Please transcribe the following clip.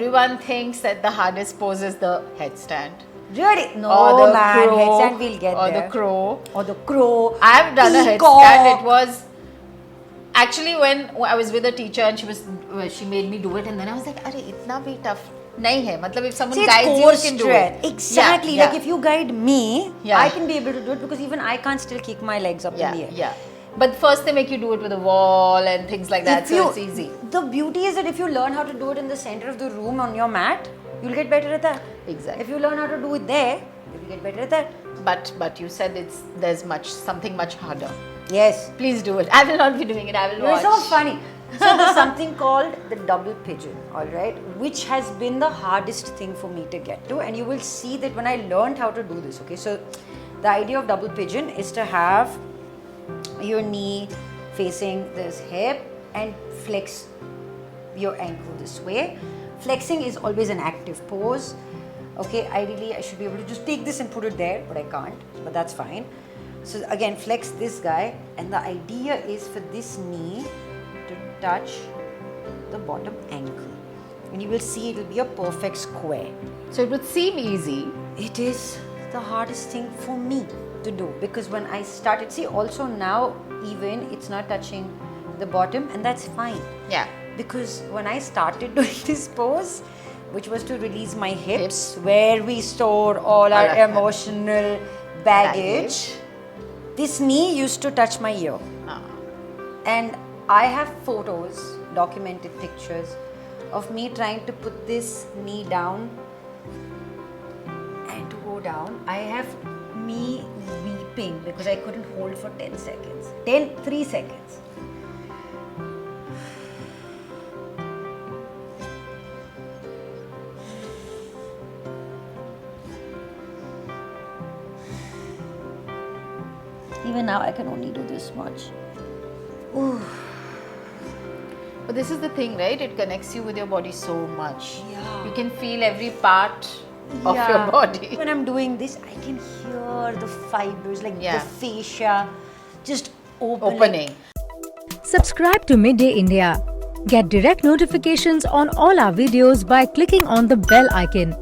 everyone thinks that the hardest pose is the headstand. Really? No, Or the man. crow. Headstand we'll get or there. the crow. Or the crow. I've done a Peacock. headstand. It was actually when I was with a teacher and she made me do it, and then I was like, "Arey, itna bhi tough nahi hai." Matlab, if someone See, it's guides you, core you can do strength. it. Exactly. Yeah, Like if you guide me, Yeah. I can be able to do it because even I can't still kick my legs up in the air. yeah. But first they make you do it with a wall and things like that, If so you- it's easy. The beauty is that if you learn how to do it in the center of the room on your mat, you'll get better at that. Exactly. If you learn how to do it there, you'll get better at that. But you said there's something much harder. Yes. Please do it. I will not be doing it. I will You're watch. so funny. So there's something called the double pigeon, alright, which has been the hardest thing for me to get to, and you will see that when I learned how to do this, okay, so the idea of double pigeon is to have your knee facing this hip and flex your ankle this way. Flexing is always an active pose. Okay, I should be able to just take this and put it there, but I can't, but that's fine. So again, flex this guy, and the idea is for this knee to touch the bottom ankle. And you will see it will be a perfect square. So it would seem easy. It is the hardest thing for me to do because when I started, see also now even it's not touching the bottom, and that's fine. Yeah. Because when I started doing this pose, which was to release my hips, where we store all our emotional baggage, this knee used to touch my ear. And I have photos, documented pictures of me trying to put this knee down and to go down. I have me weeping because I couldn't hold for 10 seconds. 3 seconds. Even now I can only do this much. Ooh. But this is the thing, right? It connects you with your body so much. Yeah. You can feel every part of your body. When I'm doing this, I can hear the fibers, like Yeah. the fascia, just Opening. Subscribe to Midday India. Get direct notifications on all our videos by clicking on the bell icon.